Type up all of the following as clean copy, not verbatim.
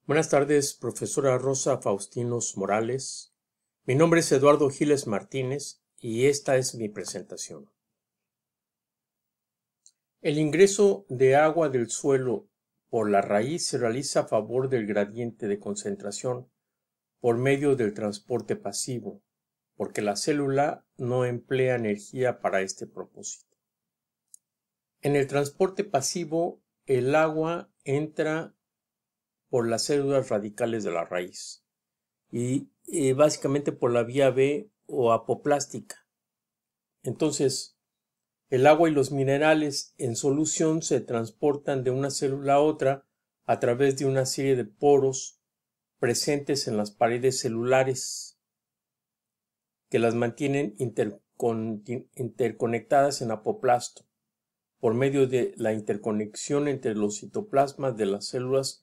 Buenas tardes, profesora Rosa Faustinos Morales. Mi nombre es Eduardo Giles Martínez y esta es mi presentación. El ingreso de agua del suelo por la raíz se realiza a favor del gradiente de concentración por medio del transporte pasivo, porque la célula no emplea energía para este propósito. En el transporte pasivo, el agua entra por las células radicales de la raíz y básicamente por la vía B o apoplástica. Entonces, el agua y los minerales en solución se transportan de una célula a otra a través de una serie de poros presentes en las paredes celulares que las mantienen interconectadas en apoplasto por medio de la interconexión entre los citoplasmas de las células.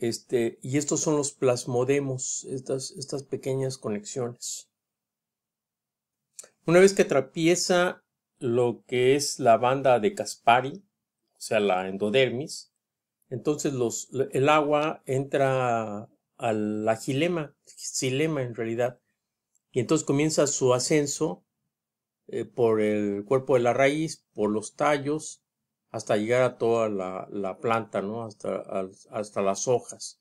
Y estos son los plasmodemos, estas pequeñas conexiones. Una vez que atraviesa lo que es la banda de Caspari, o sea, la endodermis, entonces el agua entra a la xilema en realidad, y entonces comienza su ascenso por el cuerpo de la raíz, por los tallos, hasta llegar a toda la planta, ¿no? Hasta las hojas.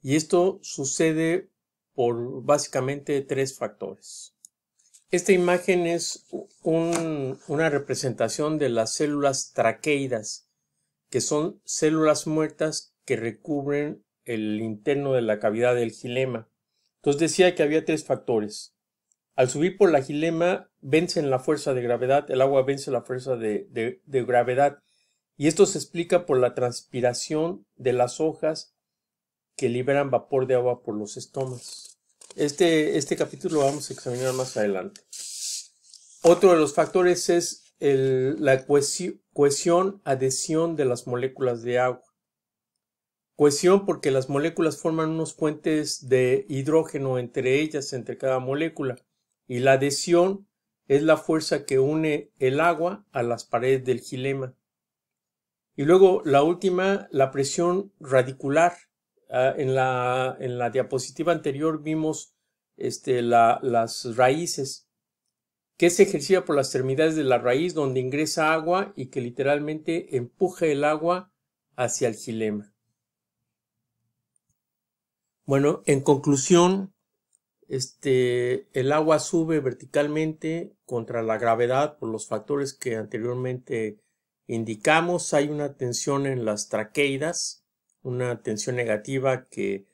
Y esto sucede por básicamente tres factores. Esta imagen es una representación de las células traqueidas, que son células muertas que recubren el interno de la cavidad del xilema. Entonces decía que había tres factores. Al subir por la xilema vencen la fuerza de gravedad, el agua vence la fuerza de gravedad, y esto se explica por la transpiración de las hojas que liberan vapor de agua por los estomas. Este capítulo lo vamos a examinar más adelante. Otro de los factores es la cohesión, adhesión de las moléculas de agua. Cohesión porque las moléculas forman unos puentes de hidrógeno entre ellas, entre cada molécula. Y la adhesión es la fuerza que une el agua a las paredes del xilema. Y luego la última, la presión radicular. En la diapositiva anterior vimos las raíces, que es ejercida por las extremidades de la raíz donde ingresa agua y que literalmente empuja el agua hacia el xilema. Bueno, en conclusión, el agua sube verticalmente contra la gravedad por los factores que anteriormente indicamos. Hay una tensión en las traqueidas, una tensión negativa que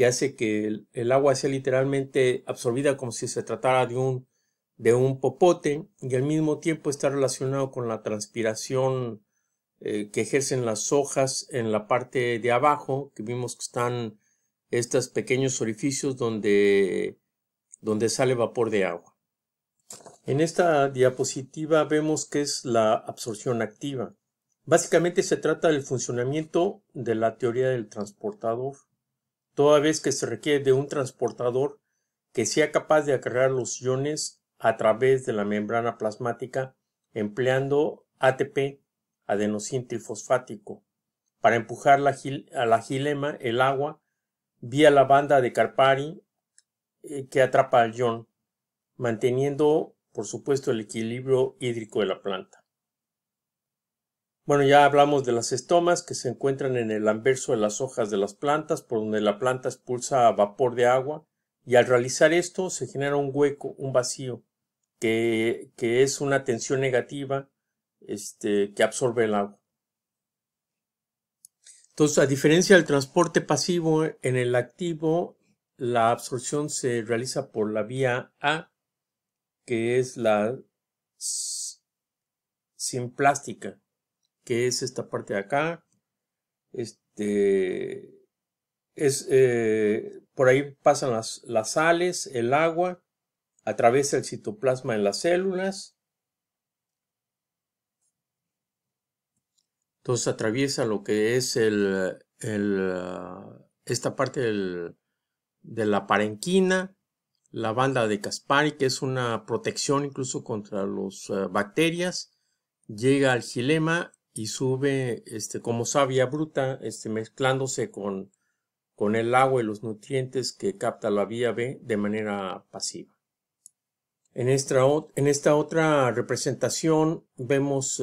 hace que el agua sea literalmente absorbida como si se tratara de un popote, y al mismo tiempo está relacionado con la transpiración que ejercen las hojas en la parte de abajo, que vimos que están estos pequeños orificios donde sale vapor de agua. En esta diapositiva vemos que es la absorción activa. Básicamente se trata del funcionamiento de la teoría del transportador, toda vez que se requiere de un transportador que sea capaz de acarrear los iones a través de la membrana plasmática empleando ATP, adenosín trifosfático, para empujar a la xilema el agua vía la banda de Caspari que atrapa al ion, manteniendo por supuesto el equilibrio hídrico de la planta. Bueno, ya hablamos de las estomas que se encuentran en el anverso de las hojas de las plantas, por donde la planta expulsa vapor de agua, y al realizar esto se genera un hueco, un vacío, que es una tensión negativa que absorbe el agua. Entonces, a diferencia del transporte pasivo, en el activo la absorción se realiza por la vía A, que es la simplástica, que es esta parte de acá. Por ahí pasan las sales, el agua, atraviesa el citoplasma en las células. Entonces atraviesa lo que es esta parte de la parenquima, la banda de Caspari, que es una protección incluso contra las bacterias, llega al xilema y sube como savia bruta, mezclándose con con el agua y los nutrientes que capta la vía B de manera pasiva. En esta otra representación vemos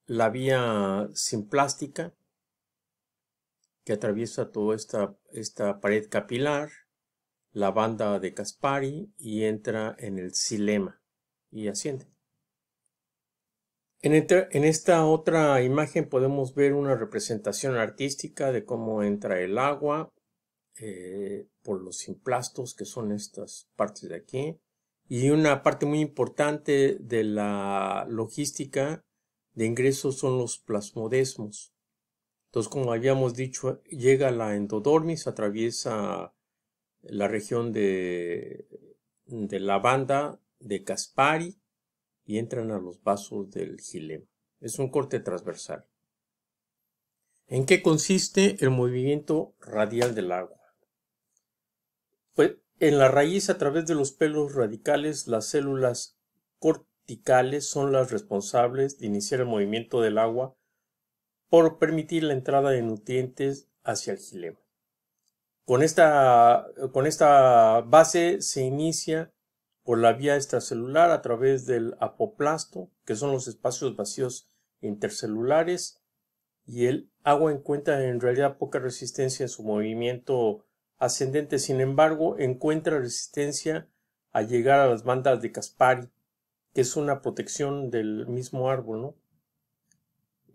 la vía simplástica que atraviesa toda esta pared capilar, la banda de Caspari, y entra en el xilema y asciende. En esta otra imagen podemos ver una representación artística de cómo entra el agua por los simplastos, que son estas partes de aquí, y una parte muy importante de la logística de ingresos son los plasmodesmos. Entonces, como habíamos dicho, llega la endodormis, atraviesa la región de la banda de Caspari y entran a los vasos del xilema. Es un corte transversal. ¿En qué consiste el movimiento radial del agua? Pues en la raíz, a través de los pelos radicales, las células corticales son las responsables de iniciar el movimiento del agua por permitir la entrada de nutrientes hacia el xilema. Con esta base se inicia por la vía extracelular a través del apoplasto, que son los espacios vacíos intercelulares, y el agua encuentra en realidad poca resistencia en su movimiento ascendente. Sin embargo, encuentra resistencia al llegar a las bandas de Caspari, que es una protección del mismo árbol, ¿no?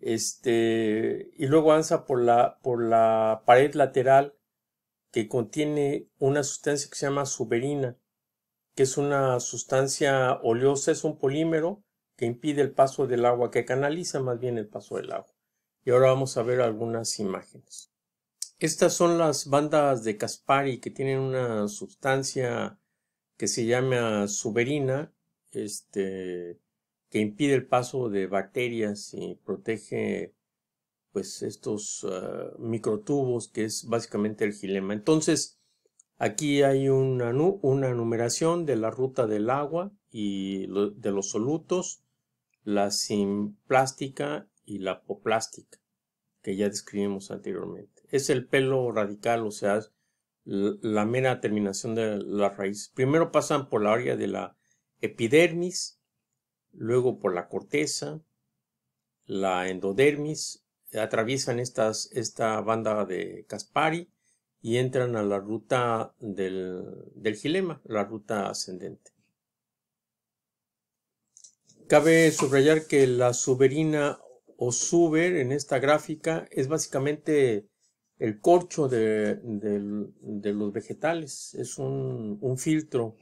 Y luego avanza por la pared lateral, que contiene una sustancia que se llama suberina, que es una sustancia oleosa, es un polímero que impide el paso del agua, que canaliza más bien el paso del agua. Y ahora vamos a ver algunas imágenes. Estas son las bandas de Caspari, que tienen una sustancia que se llama suberina, que impide el paso de bacterias y protege pues estos microtubos, que es básicamente el xilema. Entonces, aquí hay una numeración de la ruta del agua y de los solutos, la simplástica y la apoplástica, que ya describimos anteriormente. Es el pelo radical, o sea, la mera terminación de la raíz. Primero pasan por la área de la epidermis, luego por la corteza, la endodermis, atraviesan esta banda de Caspari y entran a la ruta del xilema, la ruta ascendente. Cabe subrayar que la suberina o suber en esta gráfica es básicamente el corcho de los vegetales, es un filtro.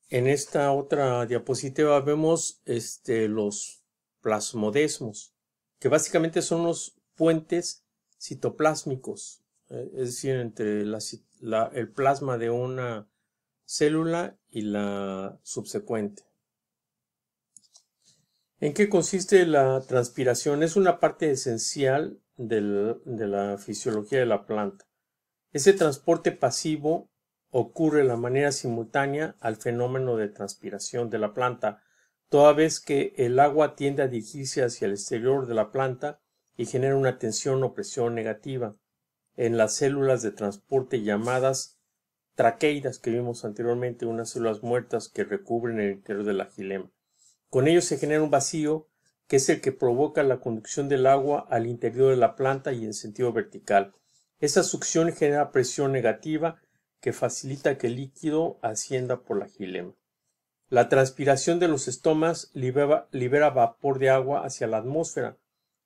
En esta otra diapositiva vemos los plasmodesmos, que básicamente son los puentes citoplásmicos, es decir, entre el plasma de una célula y la subsecuente. ¿En qué consiste la transpiración? Es una parte esencial de la fisiología de la planta. Ese transporte pasivo ocurre de la manera simultánea al fenómeno de transpiración de la planta, toda vez que el agua tiende a dirigirse hacia el exterior de la planta y genera una tensión o presión negativa en las células de transporte llamadas traqueidas, que vimos anteriormente, unas células muertas que recubren el interior de la xilema. Con ello se genera un vacío, que es el que provoca la conducción del agua al interior de la planta y en sentido vertical. Esa succión genera presión negativa que facilita que el líquido ascienda por la xilema. La transpiración de los estomas libera vapor de agua hacia la atmósfera,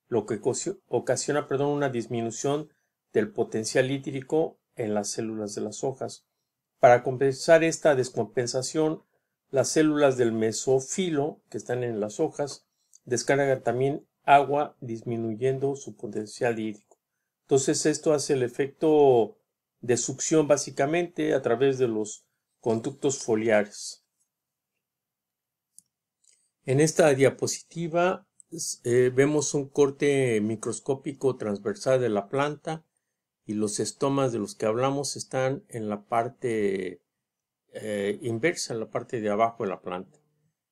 lo que ocasiona una disminución del potencial hídrico en las células de las hojas. Para compensar esta descompensación, las células del mesófilo, que están en las hojas, descargan también agua, disminuyendo su potencial hídrico. Entonces esto hace el efecto de succión básicamente a través de los conductos foliares. En esta diapositiva vemos un corte microscópico transversal de la planta, y los estomas de los que hablamos están en la parte inversa, en la parte de abajo de la planta.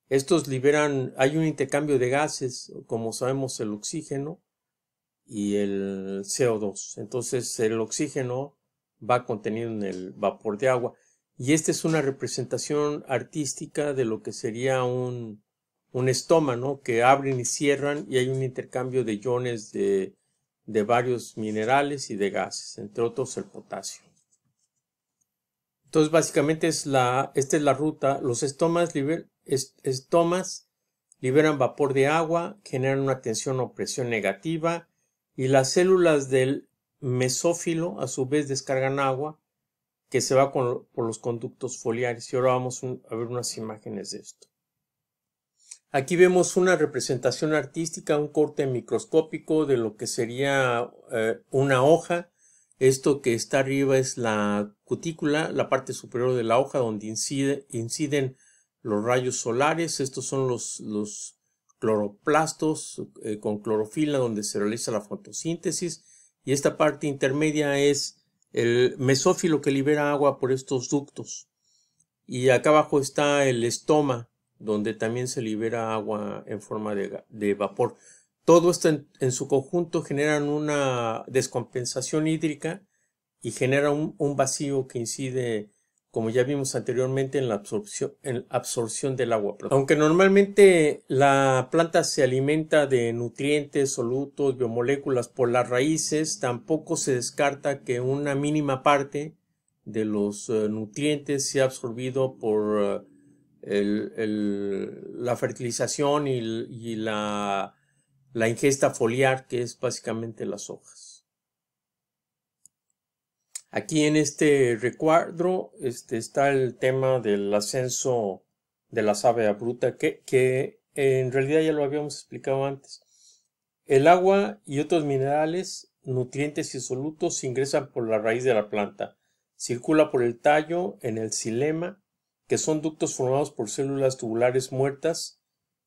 Estos liberan, hay un intercambio de gases, como sabemos el oxígeno, y el CO2. Entonces el oxígeno va contenido en el vapor de agua. Y esta es una representación artística de lo que sería un estoma, ¿no? Que abren y cierran y hay un intercambio de iones de varios minerales y de gases, entre otros el potasio. Entonces básicamente esta es la ruta. Los estomas liberan vapor de agua, generan una tensión o presión negativa y las células del mesófilo a su vez descargan agua que se va por los conductos foliares. Y ahora vamos a ver unas imágenes de esto. Aquí vemos una representación artística, un corte microscópico de lo que sería una hoja. Esto que está arriba es la cutícula, la parte superior de la hoja donde inciden los rayos solares. Estos son los cloroplastos con clorofila donde se realiza la fotosíntesis. Y esta parte intermedia es el mesófilo que libera agua por estos ductos. Y acá abajo está el estoma, donde también se libera agua en forma de vapor. Todo esto en su conjunto generan una descompensación hídrica y genera un vacío que incide, como ya vimos anteriormente, en la absorción del agua. Aunque normalmente la planta se alimenta de nutrientes, solutos, biomoléculas por las raíces, tampoco se descarta que una mínima parte de los nutrientes sea absorbido por la fertilización y la ingesta foliar, que es básicamente las hojas. Aquí en este recuadro está el tema del ascenso de la savia bruta, que en realidad ya lo habíamos explicado antes. El agua y otros minerales, nutrientes y solutos se ingresan por la raíz de la planta, circula por el tallo en el xilema, que son ductos formados por células tubulares muertas,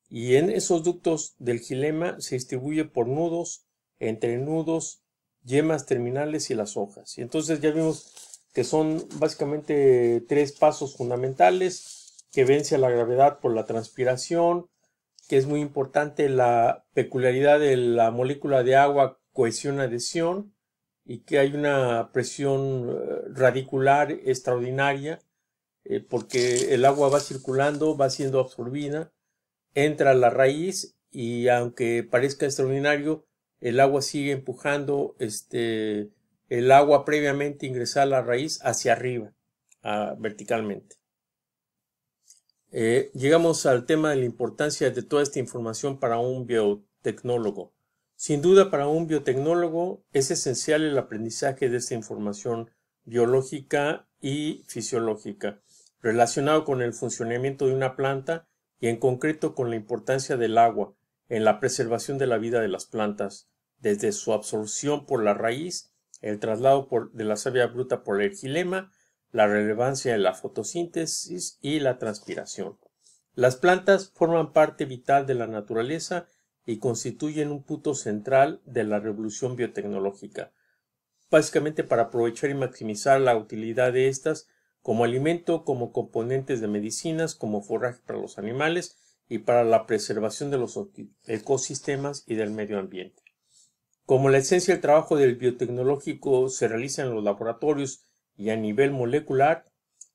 y en esos ductos del xilema se distribuye por nudos, entrenudos, yemas terminales y las hojas. Y entonces ya vimos que son básicamente 3 pasos fundamentales: que vence a la gravedad por la transpiración, que es muy importante la peculiaridad de la molécula de agua, cohesión-adhesión, y que hay una presión radicular extraordinaria, porque el agua va circulando, va siendo absorbida, entra a la raíz y aunque parezca extraordinario, el agua sigue empujando el agua previamente ingresada a la raíz hacia arriba, verticalmente. Llegamos al tema de la importancia de toda esta información para un biotecnólogo. Sin duda, para un biotecnólogo es esencial el aprendizaje de esta información biológica y fisiológica relacionado con el funcionamiento de una planta y en concreto con la importancia del agua en la preservación de la vida de las plantas, desde su absorción por la raíz, el traslado de la savia bruta por el xilema, la relevancia de la fotosíntesis y la transpiración. Las plantas forman parte vital de la naturaleza y constituyen un punto central de la revolución biotecnológica, básicamente para aprovechar y maximizar la utilidad de estas como alimento, como componentes de medicinas, como forraje para los animales y para la preservación de los ecosistemas y del medio ambiente. Como la esencia del trabajo del biotecnológico se realiza en los laboratorios y a nivel molecular,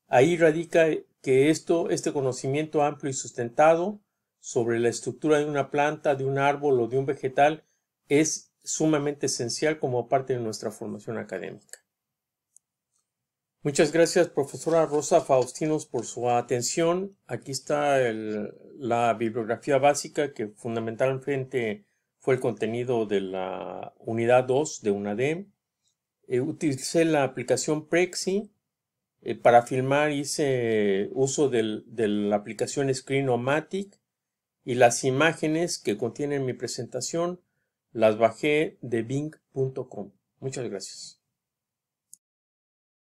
ahí radica que este conocimiento amplio y sustentado sobre la estructura de una planta, de un árbol o de un vegetal es sumamente esencial como parte de nuestra formación académica. Muchas gracias, profesora Rosa Faustinos, por su atención. Aquí está la bibliografía básica, que fundamentalmente fue el contenido de la unidad 2 de UNADEM. Utilicé la aplicación Prexy. Para filmar hice uso de la aplicación Screen-O-Matic, y las imágenes que contienen mi presentación las bajé de bing.com. Muchas gracias.